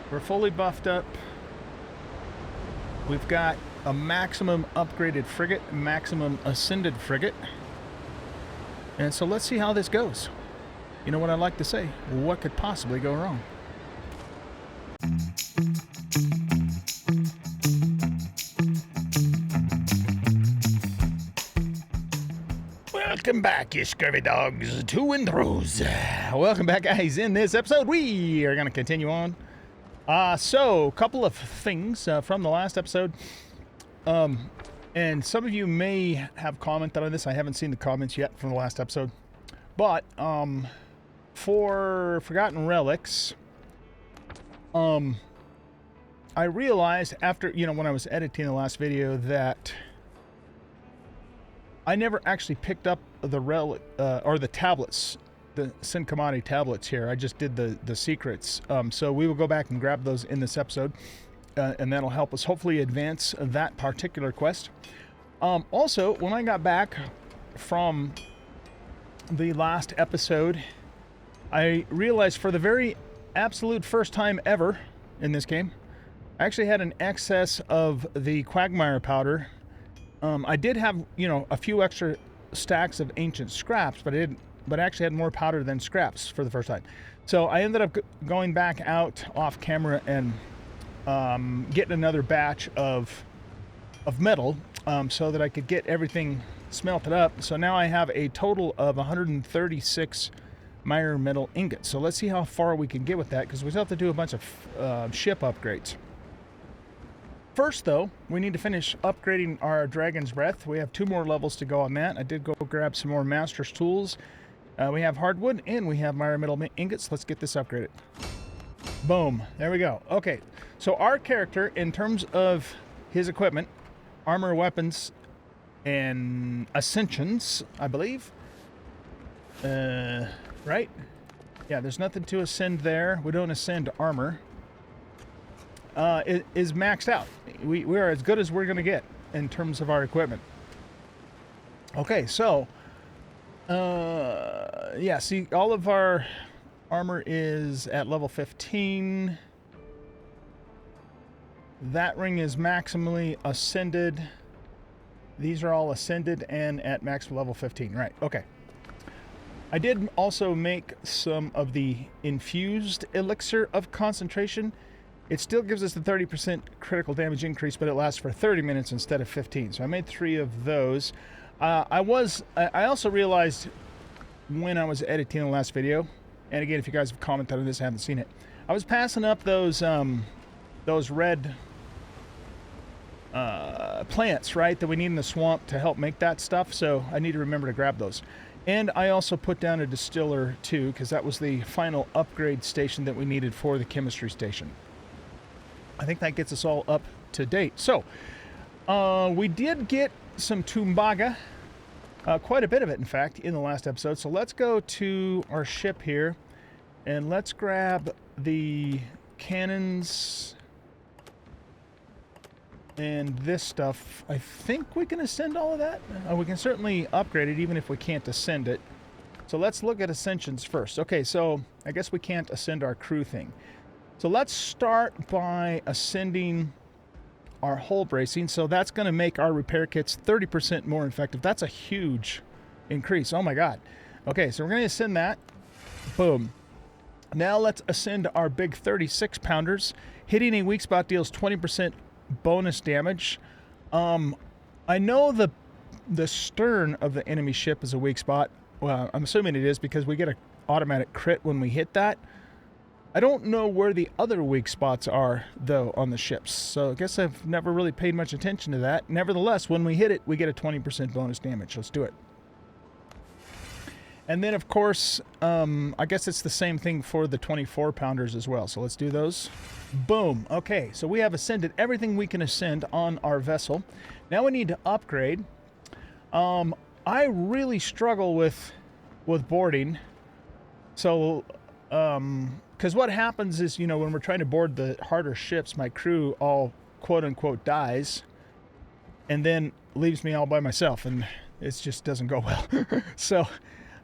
We're fully buffed up. We've got a maximum upgraded frigate, maximum ascended frigate. And so let's see how this goes. You know what I like to say? What could possibly go wrong? Welcome back, you scurvy dogs, to Windrose. Welcome back, guys. In this episode, we are going to continue on. So, a couple of things from the last episode. And some of you may have commented on this. I haven't seen the comments yet from the last episode. But, for Forgotten Relics, I realized after, when I was editing the last video that I never actually picked up the relic, or the tablets, the Sin Commodity tablets here. I just did the secrets. So we will go back and grab those in this episode, and that'll help us hopefully advance that particular quest. Also, when I got back from the last episode, I realized for the very absolute first time ever in this game, I actually had an excess of the quagmire powder. I did have, a few extra stacks of ancient scraps, but I actually had more powder than scraps for the first time. So I ended up going back out off camera and getting another batch of metal so that I could get everything smelted up. So now I have a total of 136 mire metal ingots. So let's see how far we can get with that, because we still have to do a bunch of ship upgrades. First, though, we need to finish upgrading our Dragon's Breath. We have 2 more levels to go on that. I did go grab some more Master's Tools. We have hardwood, and we have mire metal ingots. Let's get this upgraded. Boom. There we go. Okay, so our character, in terms of his equipment, armor, weapons, and ascensions, I believe. Right? Yeah, there's nothing to ascend there. We don't ascend armor. It is maxed out. We are as good as we're going to get in terms of our equipment. Okay, so, yeah, see, all of our armor is at level 15. That ring is maximally ascended. These are all ascended and at max level 15. Right, okay. I did also make some of the infused elixir of concentration. It still gives us the 30% critical damage increase, but it lasts for 30 minutes instead of 15. So I made 3 of those. I also realized when I was editing the last video, and again, if you guys have commented on this, I haven't seen it, I was passing up those red plants, right, that we need in the swamp to help make that stuff. So I need to remember to grab those. And I also put down a distiller too, because that was the final upgrade station that we needed for the chemistry station. I think that gets us all up to date. So, we did get some Tumbaga, quite a bit of it, in fact, in the last episode. So let's go to our ship here, and let's grab the cannons and this stuff. I think we can ascend all of that. We can certainly upgrade it, even if we can't ascend it. So let's look at ascensions first. Okay, so I guess we can't ascend our crew thing. So let's start by ascending our hull bracing. So that's going to make our repair kits 30% more effective. That's a huge increase. Oh my God. Okay, so we're going to ascend that. Boom. Now let's ascend our big 36 pounders. Hitting a weak spot deals 20% bonus damage. I know the stern of the enemy ship is a weak spot. Well, I'm assuming it is because we get an automatic crit when we hit that. I don't know where the other weak spots are, though, on the ships, so I guess I've never really paid much attention to that. Nevertheless, when we hit it, we get a 20% bonus damage. Let's do it. And then, of course, I guess it's the same thing for the 24 pounders as well, so let's do those. Boom. Okay, so we have ascended everything we can ascend on our vessel. Now we need to upgrade. I really struggle with boarding, so... because what happens is, when we're trying to board the harder ships, my crew all quote-unquote dies and then leaves me all by myself, and it just doesn't go well. So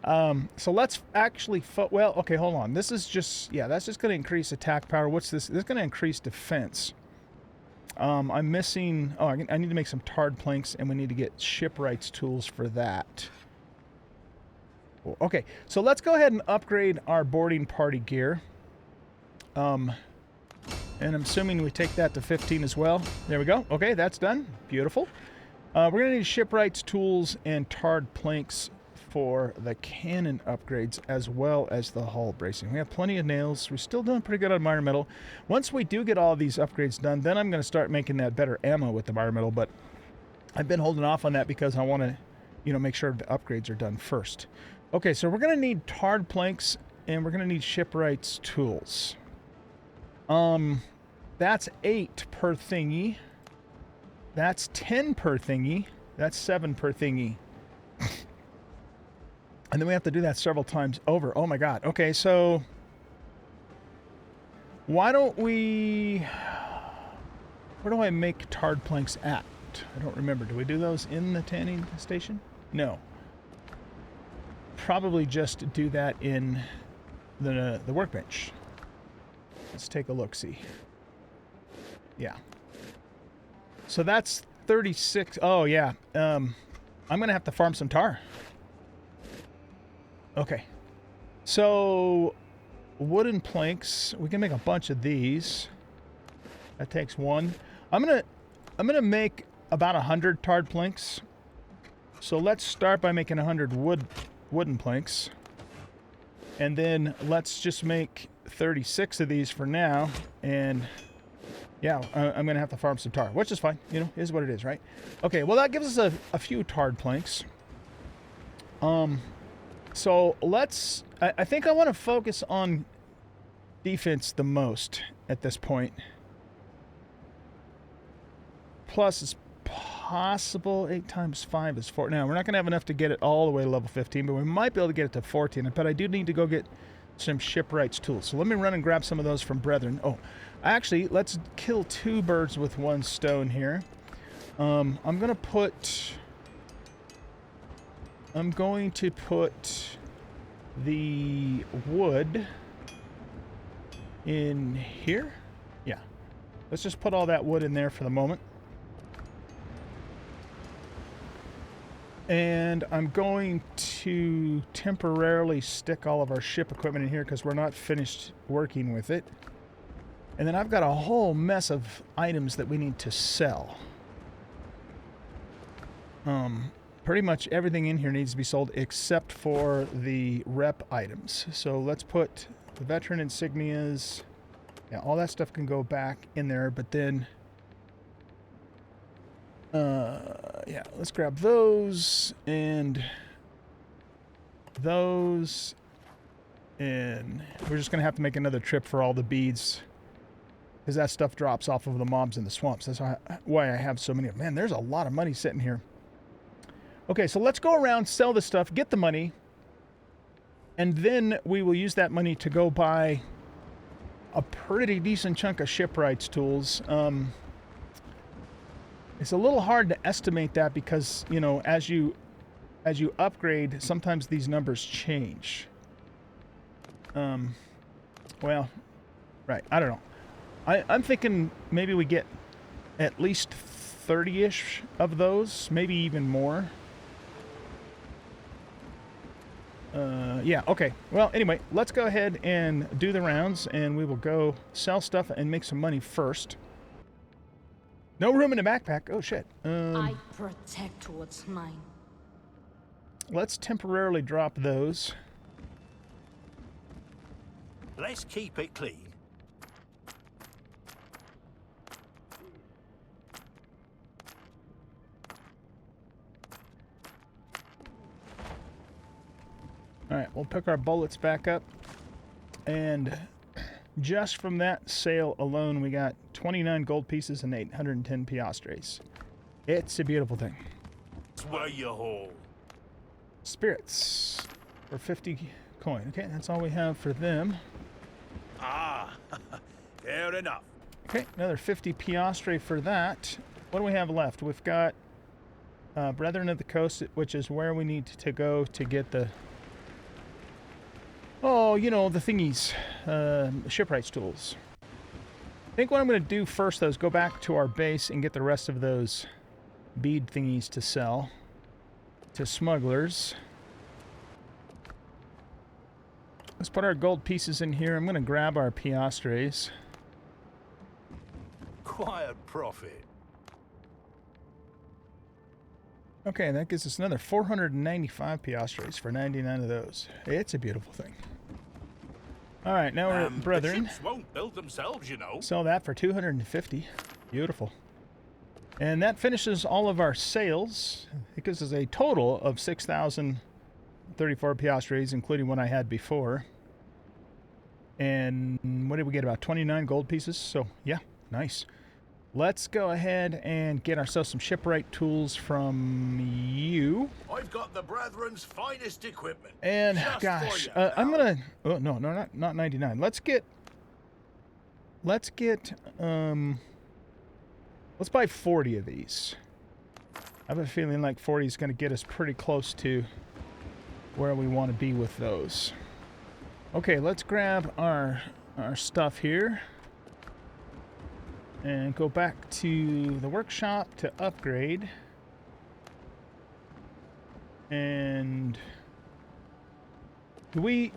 So let's actually, well, okay, hold on. This is just, yeah, that's just going to increase attack power. What's this? This is going to increase defense. I'm missing, oh, I need to make some tarred planks, and we need to get shipwrights tools for that. Okay, so let's go ahead and upgrade our boarding party gear. And I'm assuming we take that to 15 as well. There we go. Okay, that's done. Beautiful. We're going to need shipwrights tools and tarred planks for the cannon upgrades, as well as the hull bracing. We have plenty of nails. We're still doing pretty good on mire metal. Once we do get all these upgrades done, then I'm going to start making that better ammo with the mire metal, but I've been holding off on that because I want to, you know, make sure the upgrades are done first. Okay, so we're going to need tarred planks, and we're going to need shipwrights tools. That's 8 per thingy. That's 10 per thingy. That's 7 per thingy. And then we have to do that several times over. Oh my god. Okay, so why don't we... Where do I make tarred planks at? I don't remember. Do we do those in the tanning station? No. Probably just do that in the workbench. Let's take a look-see. Yeah. So that's 36. Oh, yeah. I'm going to have to farm some tar. Okay. So, wooden planks. We can make a bunch of these. That takes 1. I'm gonna make about 100 tarred planks. So let's start by making 100 wooden planks. And then let's just make 36 of these for now. And yeah, I'm going to have to farm some tar, which is fine. You know, is what it is, right? Okay, well, that gives us a few tarred planks. So let's... I think I want to focus on defense the most at this point. Plus, it's possible 8 times 5 is 4. Now, we're not going to have enough to get it all the way to level 15, but we might be able to get it to 14. But I do need to go get some shipwrights tools. So let me run and grab some of those from Brethren. Oh, actually, let's kill 2 birds with 1 stone here. I'm going to put the wood in here. Yeah. Let's just put all that wood in there for the moment. And I'm going to temporarily stick all of our ship equipment in here because we're not finished working with it. And then I've got a whole mess of items that we need to sell. Pretty much everything in here needs to be sold except for the rep items. So let's put the veteran insignias. Yeah, all that stuff can go back in there, but then... yeah, let's grab those and those, and we're just gonna have to make another trip for all the beads because that stuff drops off of the mobs in the swamps. That's why I have so many. Man, there's a lot of money sitting here. Okay, so let's go around, sell this stuff, get the money, and then we will use that money to go buy a pretty decent chunk of shipwrights tools. It's a little hard to estimate that because, you know, as you upgrade, sometimes these numbers change. Well, right, I don't know. I'm thinking maybe we get at least 30-ish of those, maybe even more. Yeah, okay. Well, anyway, let's go ahead and do the rounds, and we will go sell stuff and make some money first. No room in the backpack. Oh, shit. I protect what's mine. Let's temporarily drop those. Let's keep it clean. Alright, we'll pick our bullets back up. And just from that sale alone, we got 29 gold pieces and 810 piastres. It's a beautiful thing. Swear you haul. Spirits for 50 coin. Okay, that's all we have for them. Ah, fair enough. Okay, another 50 piastre for that. What do we have left? We've got Brethren of the Coast, which is where we need to go to get the Oh, you know, the thingies. Shipwrights tools. I think what I'm going to do first, though, is go back to our base and get the rest of those bead thingies to sell to smugglers. Let's put our gold pieces in here. I'm going to grab our piastres. Quiet profit. Okay, that gives us another 495 piastres for 99 of those. It's a beautiful thing. All right, now we're at The Brethren. ships won't build themselves, you know. Sell that for 250. Beautiful. And that finishes all of our sales. It gives us a total of 6,034 piastres, including what I had before. And what did we get? About 29 gold pieces. So, yeah, nice. Let's go ahead and get ourselves some shipwright tools from you. I've got the Brethren's finest equipment. And, Just gosh, for you, I'm pal. going to... Oh, no, not 99. Let's get, let's buy 40 of these. I have a feeling like 40 is going to get us pretty close to where we want to be with those. Okay, let's grab our stuff here and go back to the workshop to upgrade. And we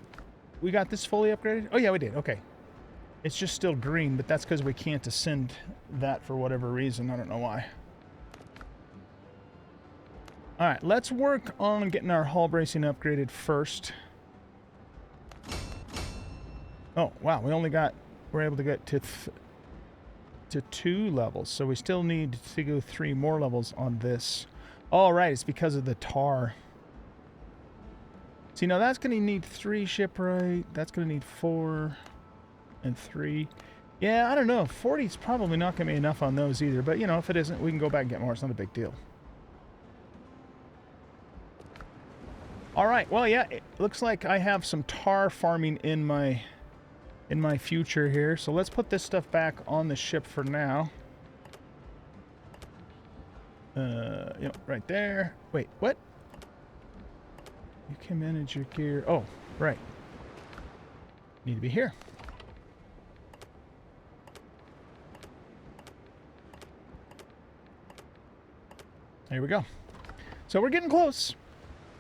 got this fully upgraded? Oh yeah, we did. Okay. It's just still green, but that's because we can't ascend that for whatever reason. I don't know why. All right, let's work on getting our hull bracing upgraded first. Oh, wow, we're able to get to 2 levels, so we still need to go 3 more levels on this. All right, it's because of the tar. See, now that's going to need 3 shipwright. That's going to need 4 and 3. Yeah, I don't know. 40 is probably not going to be enough on those either, but, you know, if it isn't, we can go back and get more. It's not a big deal. All right, well, yeah, it looks like I have some tar farming in my future here. So let's put this stuff back on the ship for now. You know, right there. Wait, what? You can manage your gear. Oh, right. Need to be here. There we go. So we're getting close.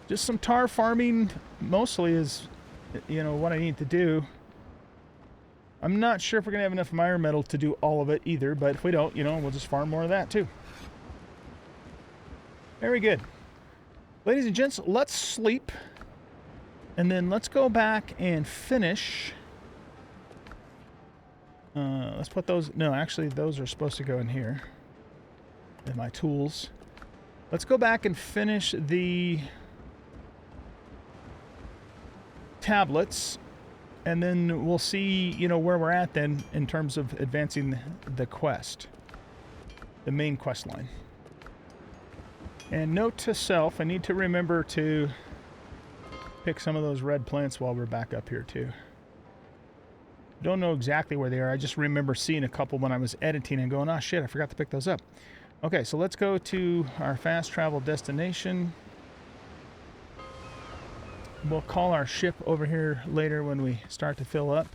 Just some tar farming mostly is, you know, what I need to do. I'm not sure if we're going to have enough mire metal to do all of it either, but if we don't, you know, we'll just farm more of that too. Very good. Ladies and gents, let's sleep. And then let's go back and finish. Let's put those... No, actually, those are supposed to go in here. In my tools. Let's go back and finish the tablets. And then we'll see, you know, where we're at then in terms of advancing the quest. The main quest line. And note to self, I need to remember to pick some of those red plants while we're back up here too. Don't know exactly where they are. I just remember seeing a couple when I was editing and going, oh shit, I forgot to pick those up. Okay, so let's go to our fast travel destination. We'll call our ship over here later when we start to fill up.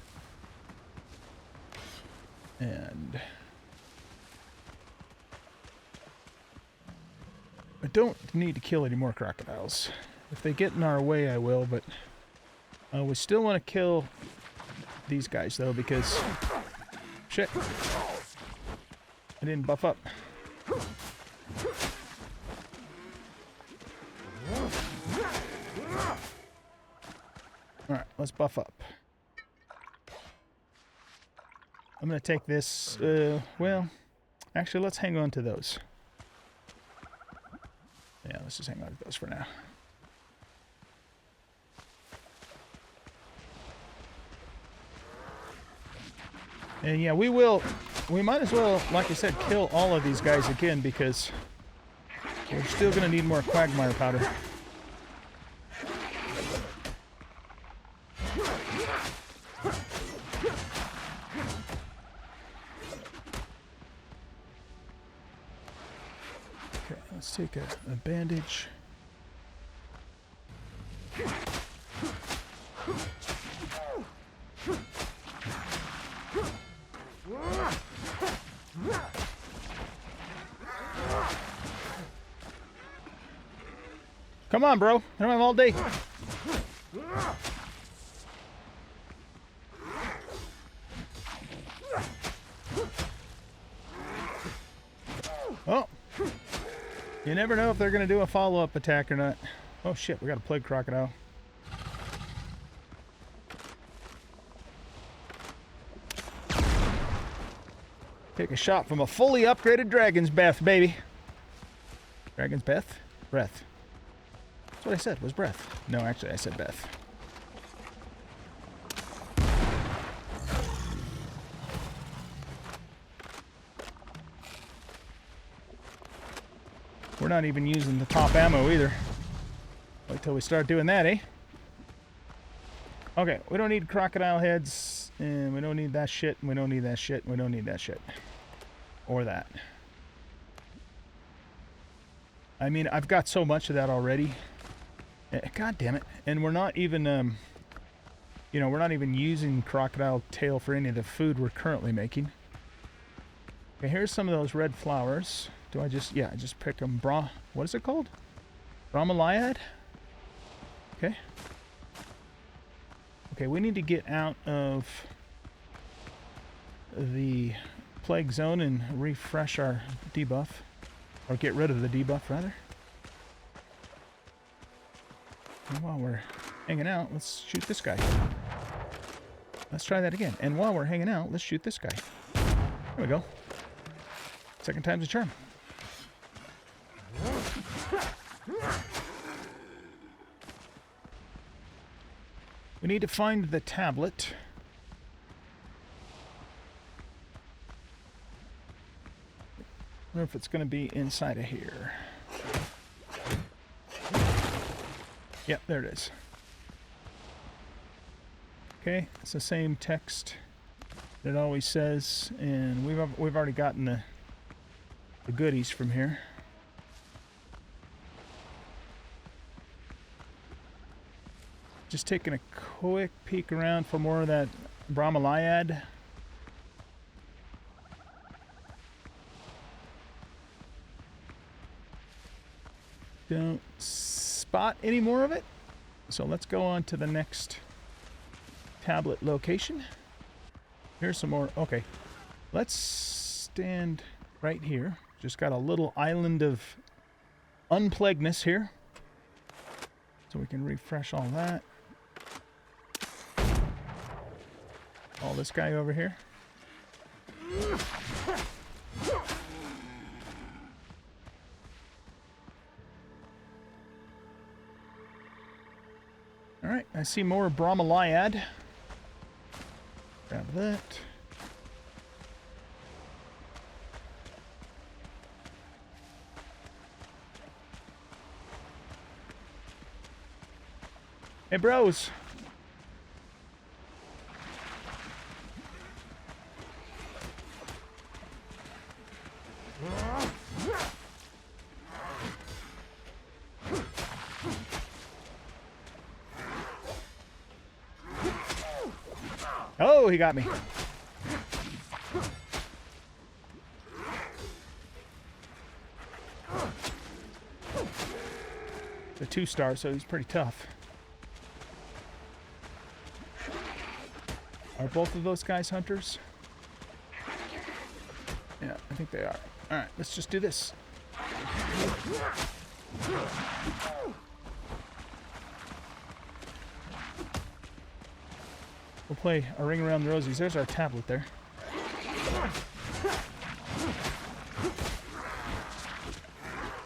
And I don't need to kill any more crocodiles. If they get in our way, I will, but we still want to kill these guys, though, because... Shit. I didn't buff up. Alright, let's buff up. I'm going to take this, well, actually, let's hang on to those. Yeah, let's just hang on to those for now. And yeah, we might as well, like I said, kill all of these guys again, because we're still going to need more quagmire powder. Okay, let's take a bandage. Come on, bro. I don't have all day. Oh. You never know if they're going to do a follow-up attack or not. Oh, shit. We got a plague crocodile. Take a shot from a fully upgraded Dragon's Breath, baby. Dragon's Breath? Breath. That's what I said, was breath. No, actually, I said Beth. We're not even using the top ammo either. Wait till we start doing that, eh? Okay, we don't need crocodile heads, and we don't need that shit, and we don't need that shit, and we don't need that shit. Or that. I mean, I've got so much of that already. God damn it. And we're not even, you know, we're not even using crocodile tail for any of the food we're currently making. Okay, here's some of those red flowers. Do I just, yeah, I just pick them. What is it called? Bromeliad? Okay. Okay, we need to get out of the plague zone and refresh our debuff. Or get rid of the debuff, rather. And while we're hanging out, let's shoot this guy. Let's try that again. And while we're hanging out, let's shoot this guy. There we go. Second time's a charm. We need to find the tablet. I wonder if it's going to be inside of here. Yep, there it is. Okay, it's the same text that it always says, and we've already gotten the goodies from here. Just taking a quick peek around for more of that Bromeliad. Don't spot any more of it. So let's go on to the next tablet location. Here's some more. Okay. Let's stand right here. Just got a little island of unplaguedness here. So we can refresh all that. All this guy over here. Alright, I see more Bromeliad. Grab that. Hey, bros. Oh, he got me. The 2-star, so he's pretty tough. Are both of those guys hunters? Yeah, I think they are. Alright, let's just do this. We'll play a ring around the rosies. There's our tablet there.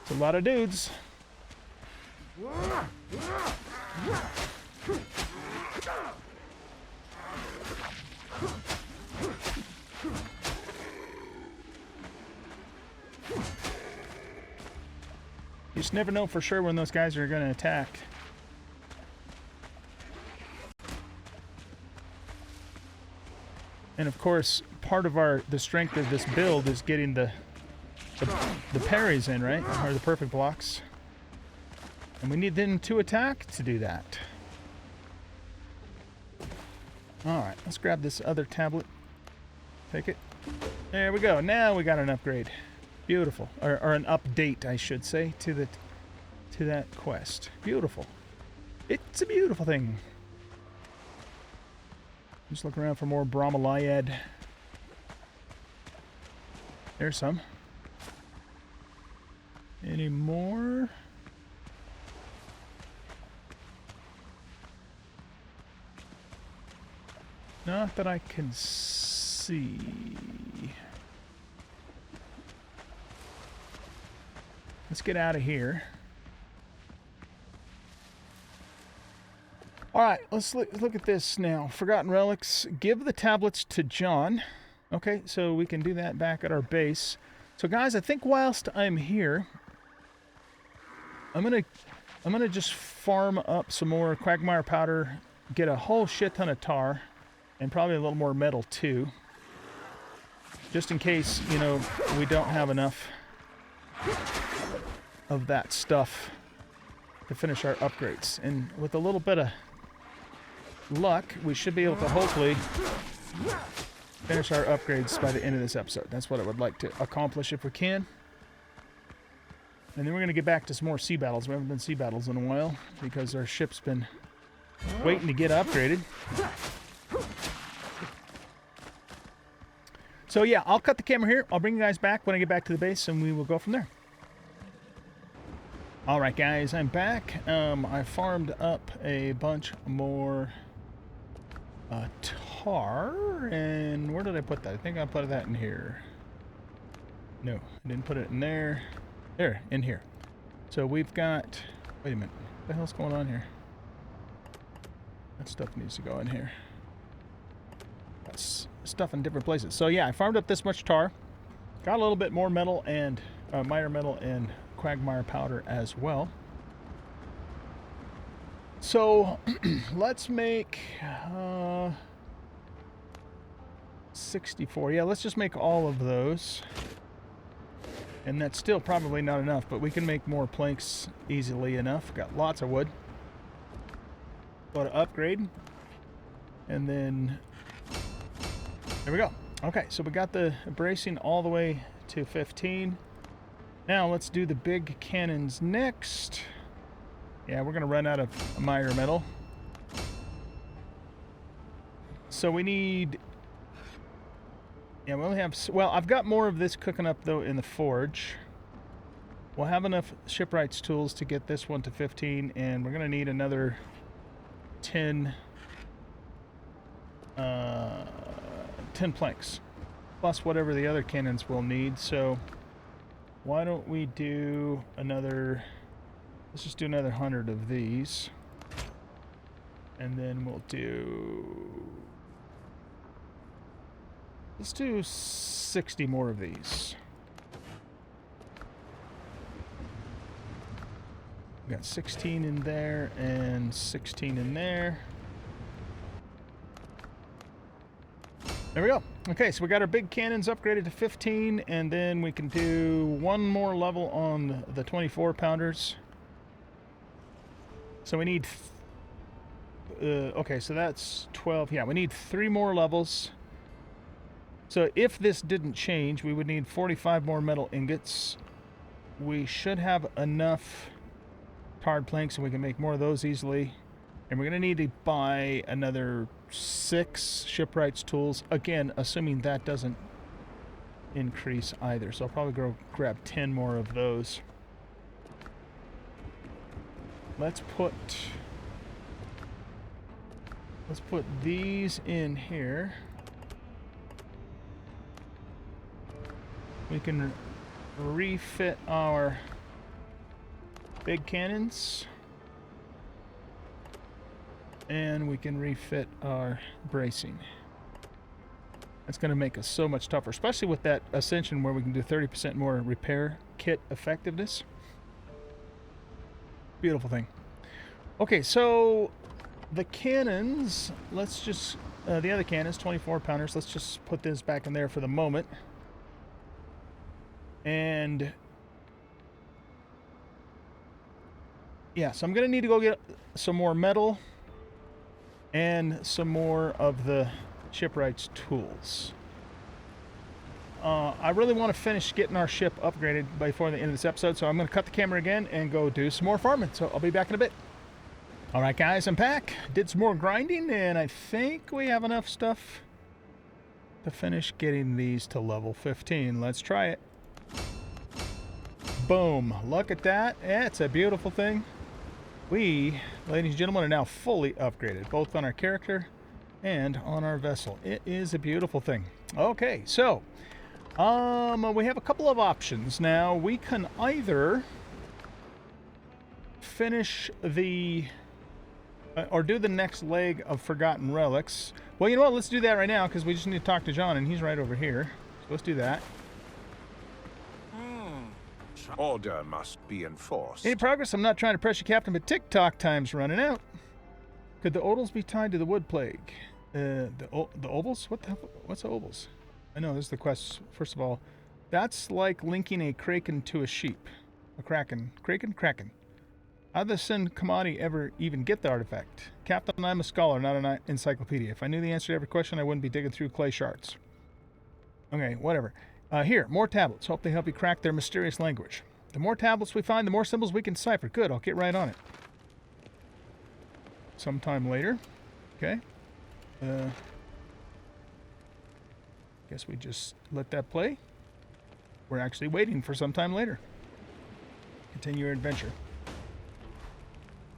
It's a lot of dudes. You just never know for sure when those guys are going to attack. And of course, part of the strength of this build is getting the parries in, right? Or the perfect blocks. And we need them to attack to do that. Alright, let's grab this other tablet. Take it. There we go. Now we got an upgrade. Beautiful. Or an update, I should say, to that quest. Beautiful. It's a beautiful thing. Just looking around for more bromeliad. There's some. Any more? Not that I can see. Let's get out of here. All right, let's look at this now. Forgotten relics. Give the tablets to John. Okay, so we can do that back at our base. So guys, I think whilst I'm here, I'm gonna just farm up some more quagmire powder, get a whole shit ton of tar, and probably a little more metal too. Just in case, you know, we don't have enough of that stuff to finish our upgrades. And with a little bit of luck, we should be able to hopefully finish our upgrades by the end of this episode. That's what I would like to accomplish if we can. And then we're going to get back to some more sea battles. We haven't done sea battles in a while because our ship's been waiting to get upgraded. So yeah, I'll cut the camera here. I'll bring you guys back when I get back to the base and we will go from there. Alright guys, I'm back. I farmed up a bunch more tar, and where did I put that? I think I put that in here. No, I didn't put it in there. There, in here. So we've got, wait a minute, what the hell's going on here? That stuff needs to go in here. That's stuff in different places. So yeah, I farmed up this much tar. Got a little bit more metal and minor metal and quagmire powder as well. So let's make 64. Yeah, let's just make all of those. And that's still probably not enough, but we can make more planks easily enough. Got lots of wood. Go to upgrade. And then there we go. Okay, so we got the bracing all the way to 15. Now let's do the big cannons next. Yeah, we're gonna run out of minor metal. So we need, yeah, we only have, well, I've got more of this cooking up though in the forge. We'll have enough shipwrights tools to get this one to 15, and we're gonna need another 10 planks, plus whatever the other cannons will need. So why don't we do another, let's just do another 100 of these, and then we'll do, let's do 60 more of these. We got 16 in there and 16 in there. There we go. Okay, so we got our big cannons upgraded to 15, and then we can do one more level on the 24 pounders. So we need, okay, so that's 12. Yeah, we need 3 more levels. So if this didn't change, we would need 45 more metal ingots. We should have enough tarred planks so we can make more of those easily. And we're going to need to buy another 6 shipwrights tools. Again, assuming that doesn't increase either. So I'll probably go grab 10 more of those. Let's put these in here. We can refit our big cannons, and we can refit our bracing. That's going to make us so much tougher, especially with that ascension where we can do 30% more repair kit effectiveness. Beautiful thing. Okay, so the cannons, let's just, the other cannons, 24 pounders, let's just put this back in there for the moment. And yeah, so I'm going to need to go get some more metal and some more of the shipwrights tools. I really want to finish getting our ship upgraded before the end of this episode, so I'm going to cut the camera again and go do some more farming. So I'll be back in a bit. All right, guys, I'm back. Did some more grinding, and I think we have enough stuff to finish getting these to level 15. Let's try it. Boom. Look at that. It's a beautiful thing. We, ladies and gentlemen, are now fully upgraded, both on our character and on our vessel. It is a beautiful thing. Okay, so we have a couple of options now. We can either finish the or do the next leg of Forgotten Relics. Well, you know what? Let's do that right now because we just need to talk to John, and he's right over here. So let's do that. Order must be enforced. Any progress? I'm not trying to pressure Captain, but TikTok time's running out. Could the odals be tied to the wood plague? The ovals? What's the ovals? I know, this is the quest. First of all, that's like linking a kraken to a sheep. A kraken. Kraken. How did the Sin Kamadi ever even get the artifact? Captain, I'm a scholar, not an encyclopedia. If I knew the answer to every question, I wouldn't be digging through clay shards. Okay, whatever. Here, more tablets. Hope they help you crack their mysterious language. The more tablets we find, the more symbols we can decipher. Good, I'll get right on it. Sometime later. Okay. Guess we just let that play. We're actually waiting for some time later. Continue your adventure.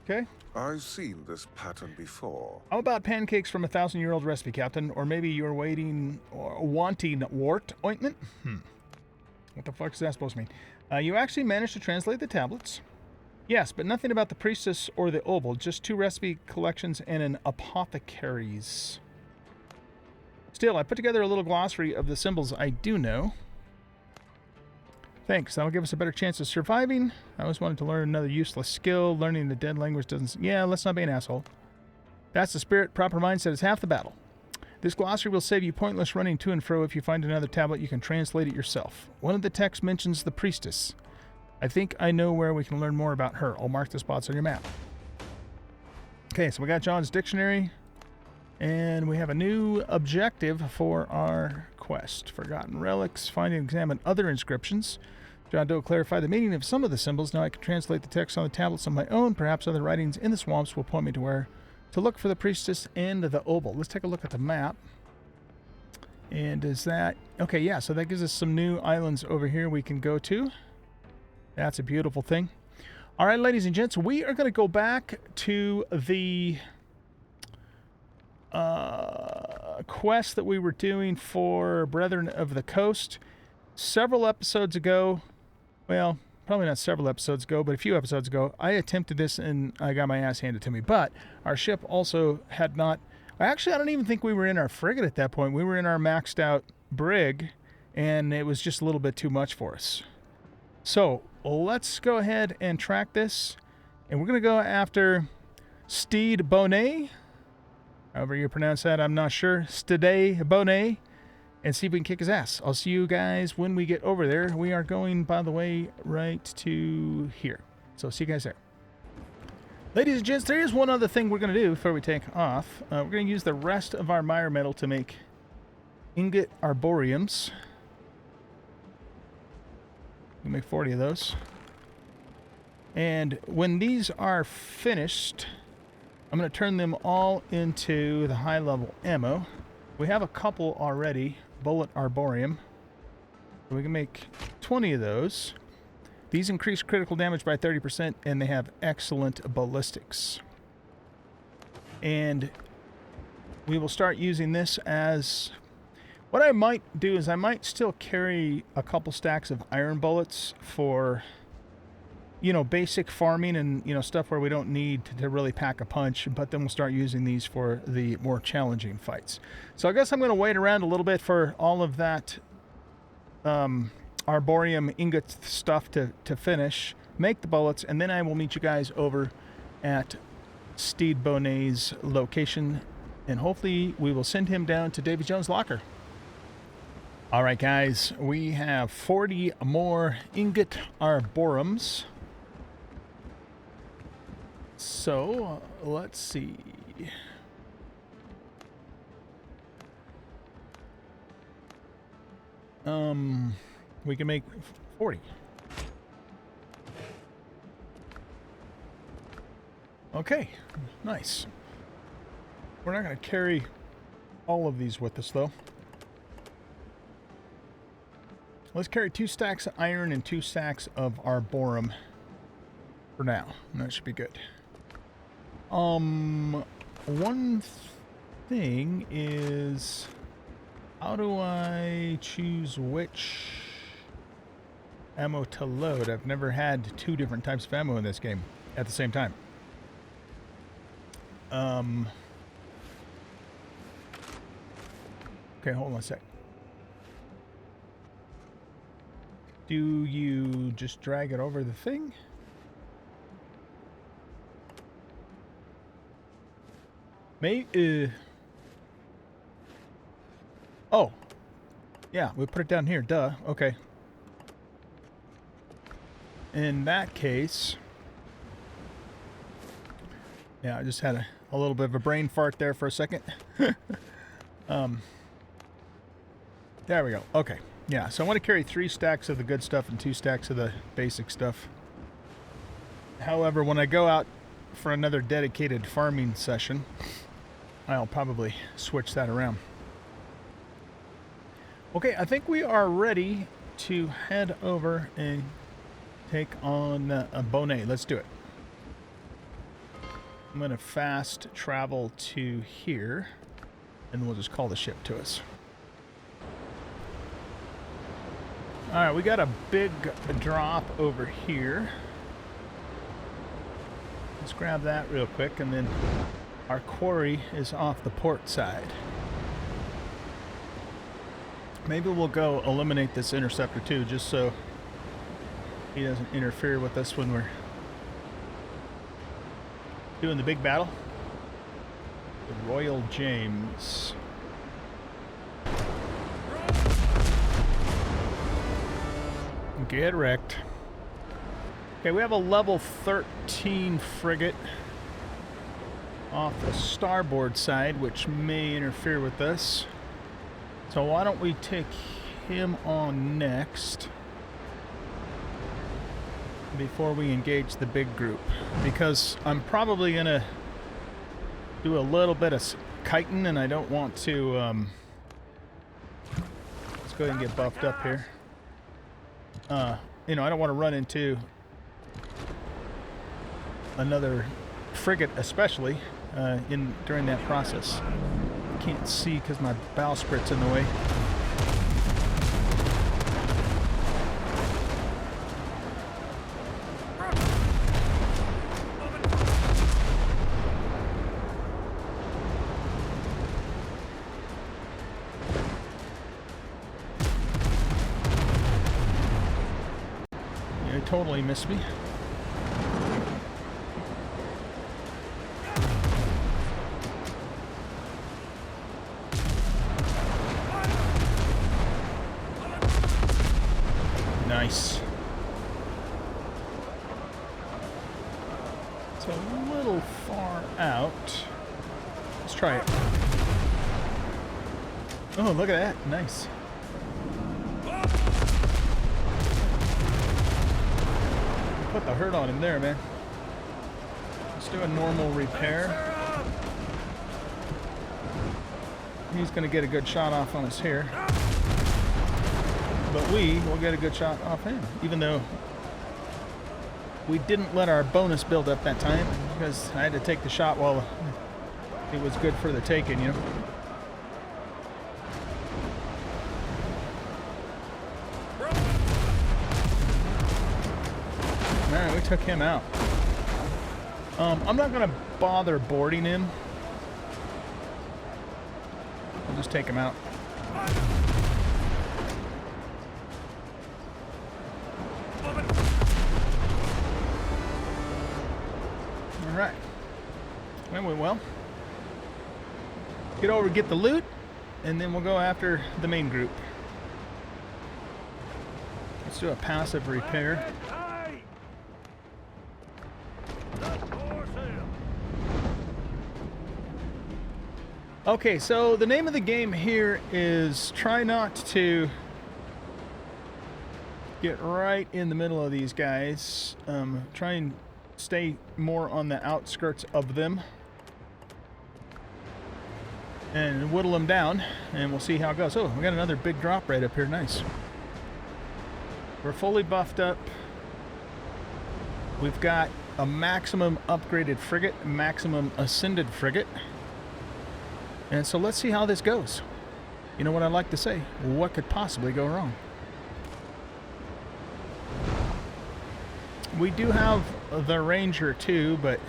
Okay. I've seen this pattern before. How about pancakes from a 1,000-year-old recipe, Captain? Or maybe you're wanting wart ointment? What the fuck is that supposed to mean? You actually managed to translate the tablets. Yes, but nothing about the priestess or the oval. Just 2 recipe collections and an apothecary's. Still, I put together a little glossary of the symbols I do know. Thanks. That'll give us a better chance of surviving. I always wanted to learn another useless skill. Learning the dead language doesn't... Yeah, let's not be an asshole. That's the spirit. Proper mindset is half the battle. This glossary will save you pointless running to and fro. If you find another tablet, you can translate it yourself. One of the texts mentions the priestess. I think I know where we can learn more about her. I'll mark the spots on your map. Okay, so we got John's dictionary. And we have a new objective for our quest. Forgotten Relics. Find and examine other inscriptions. John Doe clarified the meaning of some of the symbols. Now I can translate the text on the tablets on my own. Perhaps other writings in the swamps will point me to where to look for the priestess and the oval. Let's take a look at the map. And is that... Okay, yeah, so that gives us some new islands over here we can go to. That's a beautiful thing. All right, ladies and gents, we are going to go back to the quest that we were doing for Brethren of the Coast. Several episodes ago, well, probably not several episodes ago, but a few episodes ago, I attempted this and I got my ass handed to me. But our ship also had not... Actually, I don't even think we were in our frigate at that point. We were in our maxed out brig, and it was just a little bit too much for us. So let's go ahead and track this, and we're going to go after Steed Bonnet. However you pronounce that, I'm not sure. Steed Bonnet. And see if we can kick his ass. I'll see you guys when we get over there. We are going, by the way, right to here. So see you guys there. Ladies and gents, there is one other thing we're going to do before we take off. We're going to use the rest of our mire metal to make ingot arboriums. We'll make 40 of those. And when these are finished, I'm going to turn them all into the high-level ammo. We have a couple already. Bullet arborium. We can make 20 of those. These increase critical damage by 30%, and they have excellent ballistics. And we will start using this as... What I might do is I might still carry a couple stacks of iron bullets for, you know, basic farming and, you know, stuff where we don't need to really pack a punch, but then we'll start using these for the more challenging fights. So I guess I'm going to wait around a little bit for all of that arborium ingot stuff to finish, make the bullets, and then I will meet you guys over at Steed Bonnet's location, and hopefully we will send him down to Davy Jones' locker. All right, guys, we have 40 more ingot arboriums. So, let's see. We can make 40. Okay, nice. We're not going to carry all of these with us, though. Let's carry 2 stacks of iron and 2 stacks of arborum for now. And that should be good. One thing is, how do I choose which ammo to load? I've never had 2 different types of ammo in this game at the same time. Okay, hold on a sec. Do you just drag it over the thing? Maybe. Oh. Yeah, we put it down here. Duh. Okay. In that case. Yeah, I just had a little bit of a brain fart there for a second. There we go. Okay. Yeah, so I want to carry 3 stacks of the good stuff and 2 stacks of the basic stuff. However, when I go out for another dedicated farming session, I'll probably switch that around. Okay, I think we are ready to head over and take on a Bonet. Let's do it. I'm going to fast travel to here, and we'll just call the ship to us. Alright, we got a big drop over here. Let's grab that real quick, and then our quarry is off the port side. Maybe we'll go eliminate this interceptor too, just so he doesn't interfere with us when we're doing the big battle. The Royal James. Get wrecked. Okay, we have a level 13 frigate off the starboard side, which may interfere with us. So why don't we take him on next before we engage the big group? Because I'm probably going to do a little bit of kiting, and I don't want to... let's go ahead and get buffed up here. You know, I don't want to run into another frigate, especially during that process. Can't see because my bowsprit's in the way. You totally missed me. Nice. It's a little far out. Let's try it. Oh, look at that. Nice. Put the hurt on him there, man. Let's do a normal repair. He's going to get a good shot off on us here. But we will get a good shot off him, even though we didn't let our bonus build up that time because I had to take the shot while it was good for the taking, you know. Alright, we took him out. I'm not going to bother boarding him. I'll just take him out. Alright. That went well. Get over, get the loot, and then we'll go after the main group. Let's do a passive repair. Okay, so the name of the game here is try not to get right in the middle of these guys. Try and stay more on the outskirts of them. And whittle them down, and we'll see how it goes. Oh, we got another big drop right up here. Nice. We're fully buffed up. We've got a maximum upgraded frigate, maximum ascended frigate. And so let's see how this goes. You know what I like to say? What could possibly go wrong? We do have the Ranger too, but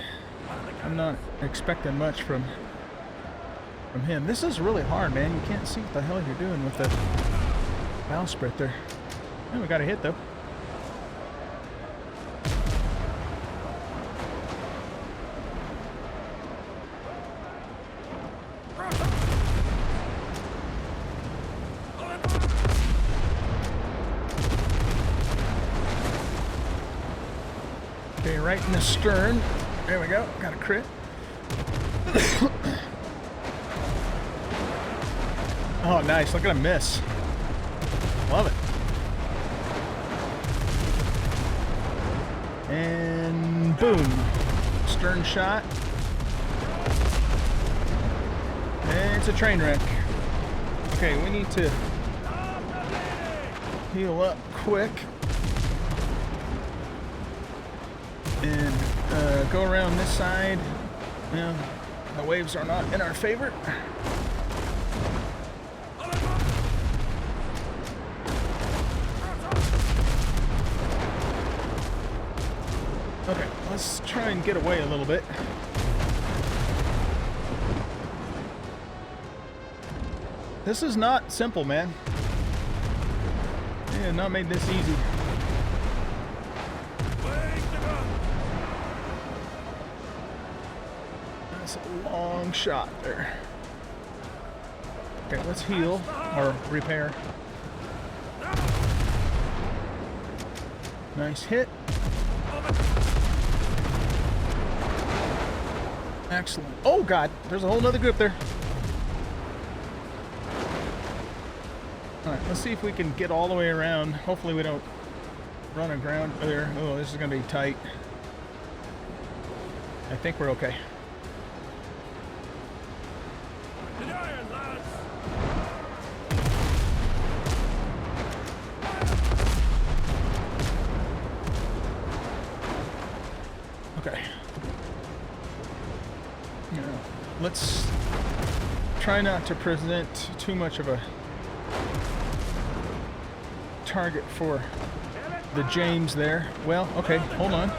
I'm not expecting much from him. This is really hard, man. You can't see what the hell you're doing with the bowsprit there. Oh, we got a hit though. Okay, right in the stern. There we go. Got a crit. Oh, nice. Look at him miss. Love it. And boom. Stern shot. And it's a train wreck. Okay, we need to heal up quick. And go around this side. Yeah, the waves are not in our favor. Okay, let's try and get away a little bit. This is not simple, man. They have not made this easy. That's a long shot there. Okay, let's heal or repair. Nice hit. Excellent. Oh god, there's a whole nother group there. Alright, let's see if we can get all the way around. Hopefully we don't run aground there. Oh, this is going to be tight. I think we're okay. Okay. Let's try not to present too much of a target for the James there. Well, okay, hold on.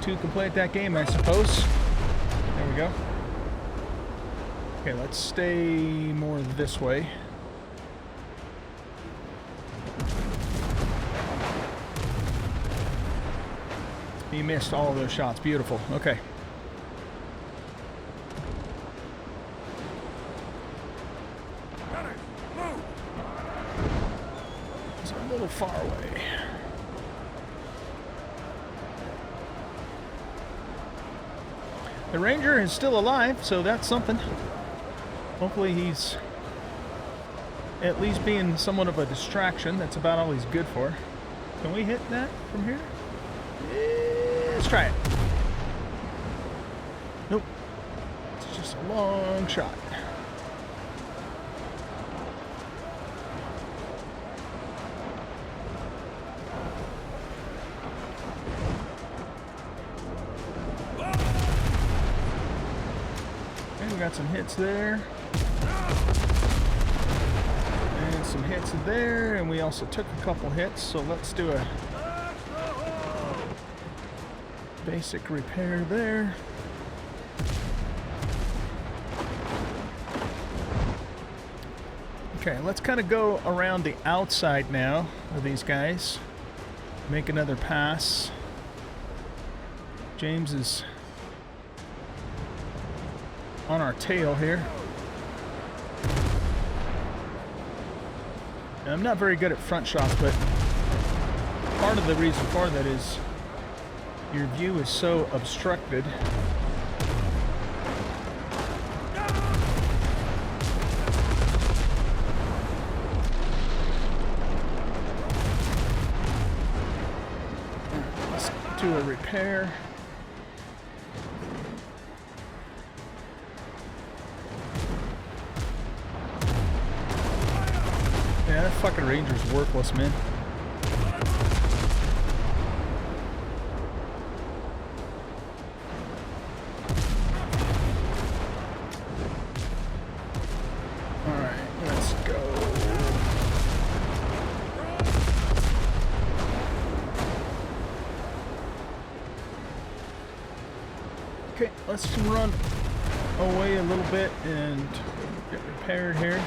Two can play at that game, I suppose. There we go. Okay, let's stay more this way. He missed all of those shots. Beautiful. Okay. It's a little far away. The Ranger is still alive, so that's something. Hopefully he's at least being somewhat of a distraction. That's about all he's good for. Can we hit that from here? Let's try it. Nope. It's just a long shot. Okay, we got some hits there. And some hits there, and we also took a couple hits, so let's do a basic repair there. Okay, let's kind of go around the outside now of these guys. Make another pass. James is on our tail here. And I'm not very good at front shots, but part of the reason for that is your view is so obstructed. do a repair. Yeah, that fucking ranger's worthless, man. Alright, let's go. Okay, let's run away a little bit and get repaired here.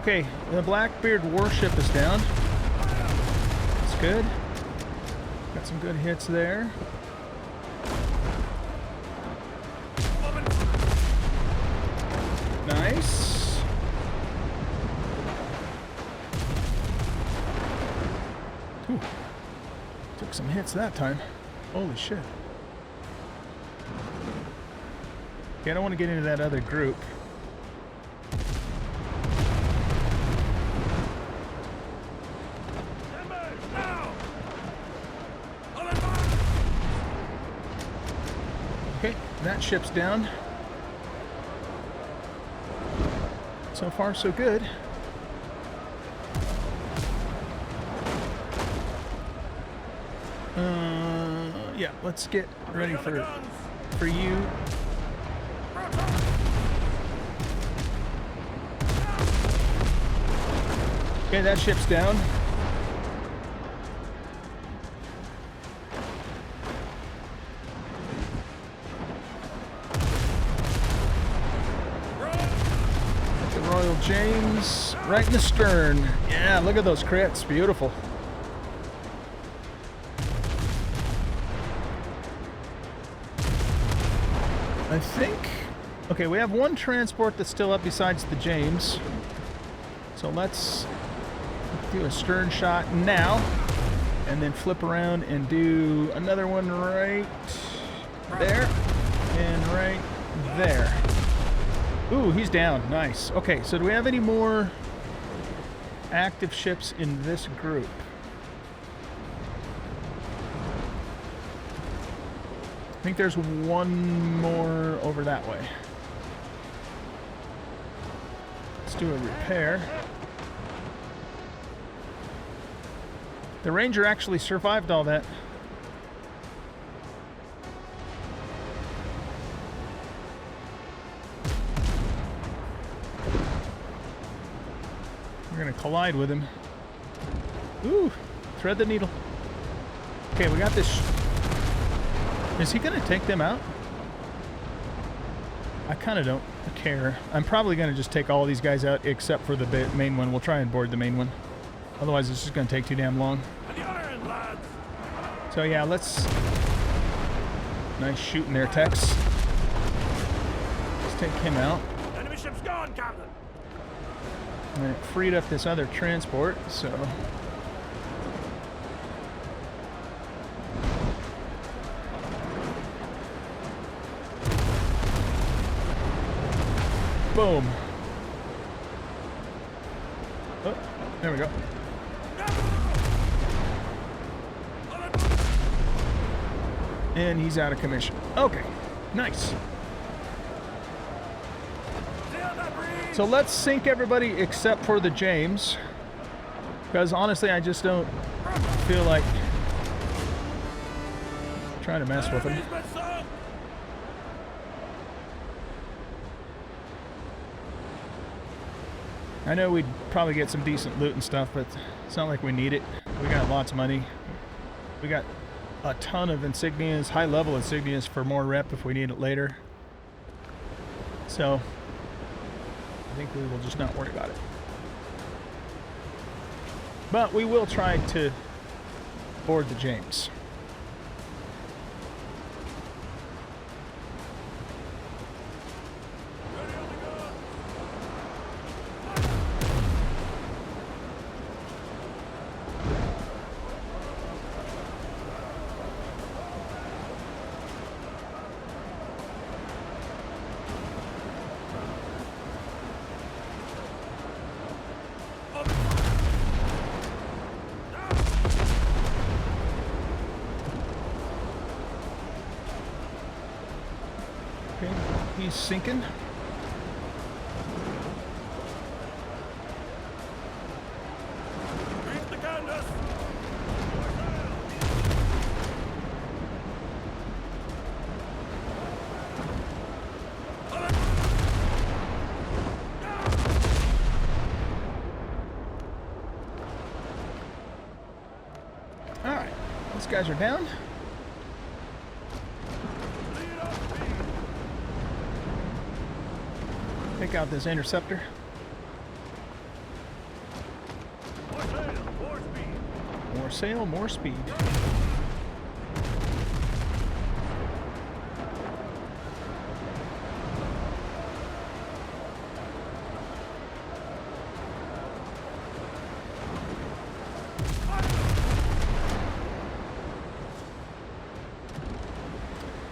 Okay, the Blackbeard warship is down. That's good. Got some good hits there. Nice. Ooh. Took some hits that time. Holy shit. Okay, I don't want to get into that other group. Okay, that ship's down. So far, so good. Yeah, let's get ready for you. Okay, that ship's down. The Royal James right in the stern. Yeah, look at those crits. Beautiful. I think... Okay, we have one transport that's still up besides the James. So let's do a stern shot now. And then flip around and do another one right there. And right there. Ooh, he's down. Nice. Okay, so do we have any more active ships in this group? I think there's one more over that way. Let's do a repair. The Ranger actually survived all that. We're gonna collide with him. Ooh, thread the needle. Okay, we got this. Is he gonna take them out? I kind of don't care. I'm probably gonna just take all these guys out except for the main one. We'll try and board the main one. Otherwise, it's just gonna take too damn long. So yeah, let's... Nice shooting there, Tex. Let's take him out. Enemy ship's gone, Captain. And it freed up this other transport, so... Boom. Oh, there we go. And he's out of commission. Okay, nice. So let's sink everybody except for the James. Because honestly, I just don't feel like trying to mess with him. I know we'd probably get some decent loot and stuff, but it's not like we need it. We got lots of money. We got a ton of insignias, high-level insignias for more rep if we need it later. So, I think we will just not worry about it. But we will try to board the James. He's sinking. Reach the canvas! All right, these guys are down. Take out this interceptor. More sail, more speed! More sail, more speed.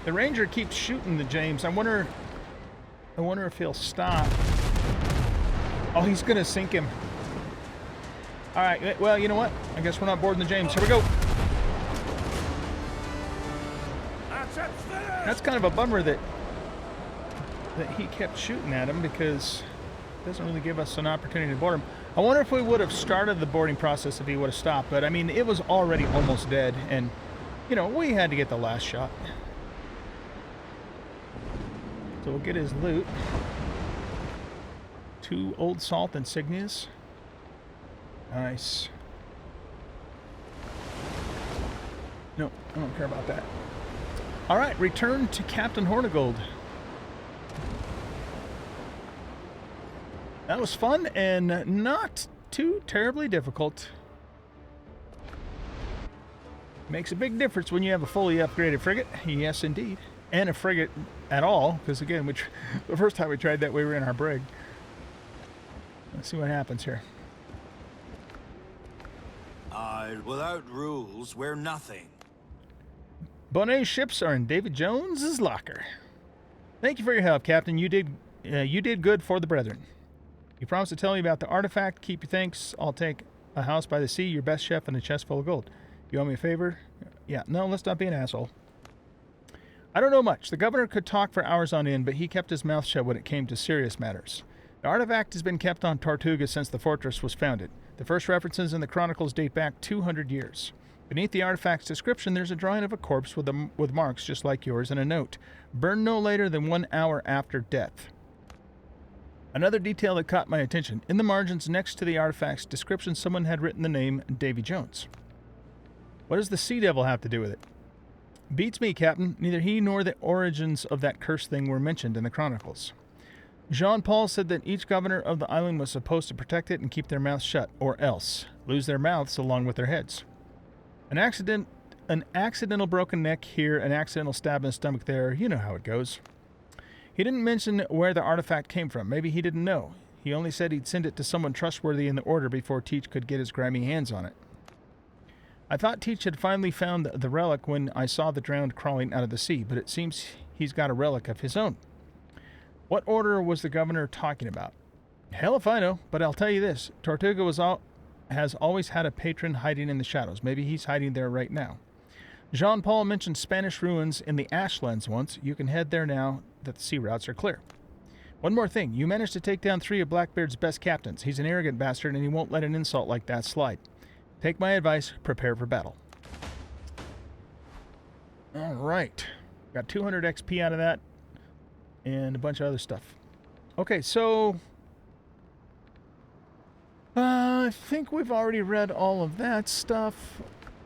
The Ranger keeps shooting the James. I wonder if he'll stop. Oh, he's gonna sink him. All right, well, you know what? I guess we're not boarding the James. Here we go. That's it, finished! That's kind of a bummer that he kept shooting at him, because it doesn't really give us an opportunity to board him. I wonder if we would have started the boarding process if he would have stopped, but I mean, it was already almost dead, and you know, we had to get the last shot. So we'll get his loot. 2 old salt insignias. Nice. No, I don't care about that. All right, return to Captain Hornigold. That was fun and not too terribly difficult. Makes a big difference when you have a fully upgraded frigate. Yes, indeed. And a frigate at all, because again, the first time we tried that, we were in our brig. Let's see what happens here. Without rules, we're nothing. Bonnet's ships are in David Jones's locker. Thank you for your help, Captain. You did good for the brethren. You promised to tell me about the artifact. Keep your thanks. I'll take a house by the sea, your best chef, and a chest full of gold. You owe me a favor? Yeah, no, let's not be an asshole. I don't know much. The governor could talk for hours on end, but he kept his mouth shut when it came to serious matters. The artifact has been kept on Tortuga since the fortress was founded. The first references in the chronicles date back 200 years. Beneath the artifact's description, there's a drawing of a corpse with marks just like yours and a note. Burned no later than 1 hour after death. Another detail that caught my attention. In the margins next to the artifact's description, someone had written the name Davy Jones. What does the Sea Devil have to do with it? Beats me, Captain. Neither he nor the origins of that cursed thing were mentioned in the chronicles. Jean-Paul said that each governor of the island was supposed to protect it and keep their mouths shut, or else lose their mouths along with their heads. An accidental broken neck here, an accidental stab in the stomach there, you know how it goes. He didn't mention where the artifact came from. Maybe he didn't know. He only said he'd send it to someone trustworthy in the order before Teach could get his grimy hands on it. I thought Teach had finally found the relic when I saw the drowned crawling out of the sea, but it seems he's got a relic of his own. What order was the governor talking about? Hell if I know, but I'll tell you this. Tortuga has always had a patron hiding in the shadows. Maybe he's hiding there right now. Jean-Paul mentioned Spanish ruins in the Ashlands once. You can head there now that the sea routes are clear. One more thing. You managed to take down 3 of Blackbeard's best captains. He's an arrogant bastard, and he won't let an insult like that slide. Take my advice. Prepare for battle. All right. Got 200 XP out of that, and a bunch of other stuff. Okay, so I think we've already read all of that stuff.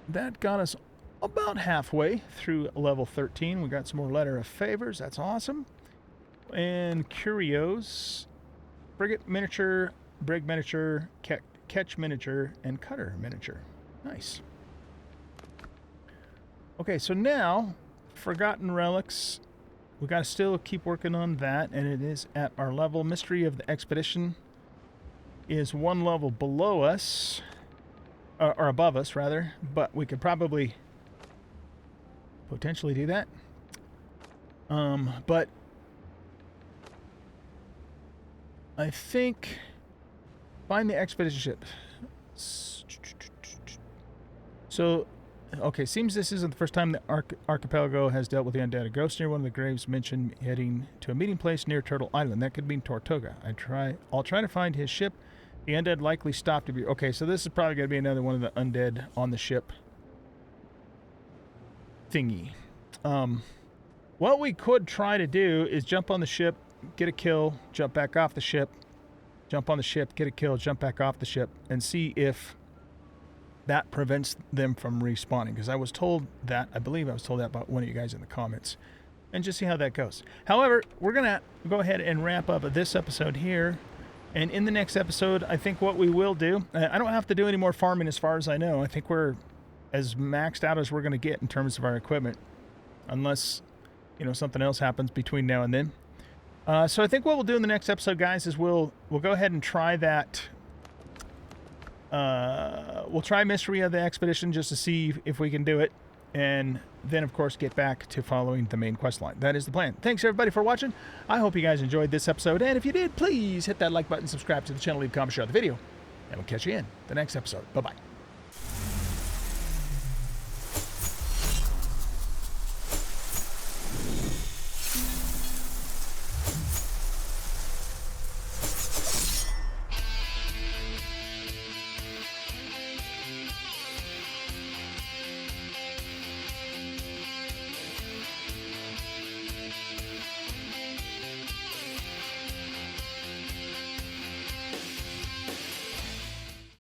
That got us about halfway through level 13. We got some more letter of favors. That's awesome. And curios, frigate miniature, brig miniature, ketch miniature, and cutter miniature. Nice. Okay, so now forgotten relics. We got to still keep working on that, and it is at our level. Mystery of the Expedition is 1 level below us, or above us rather, but we could probably potentially do that. But I think find the expedition ship. So Okay, seems this isn't the first time the archipelago has dealt with the undead. A ghost near one of the graves mentioned heading to a meeting place near Turtle Island. That could mean Tortuga. I'll try to find his ship. The undead likely stopped to be... Okay, so this is probably going to be another one of the undead on the ship thingy. What we could try to do is jump on the ship, get a kill, jump back off the ship, jump on the ship, get a kill, jump back off the ship, and see if that prevents them from respawning. Because I was told that, I believe I was told that by one of you guys in the comments. And just see how that goes. However, we're going to go ahead and wrap up this episode here. And in the next episode, I think what we will do, I don't have to do any more farming as far as I know. I think we're as maxed out as we're going to get in terms of our equipment. Unless, you know, something else happens between now and then. So I think what we'll do in the next episode, guys, is we'll go ahead and try that. We'll try Mystery of the Expedition just to see if we can do it. And then, of course, get back to following the main quest line. That is the plan. Thanks, everybody, for watching. I hope you guys enjoyed this episode. And if you did, please hit that like button, subscribe to the channel, leave a comment, share the video. And we'll catch you in the next episode. Bye-bye.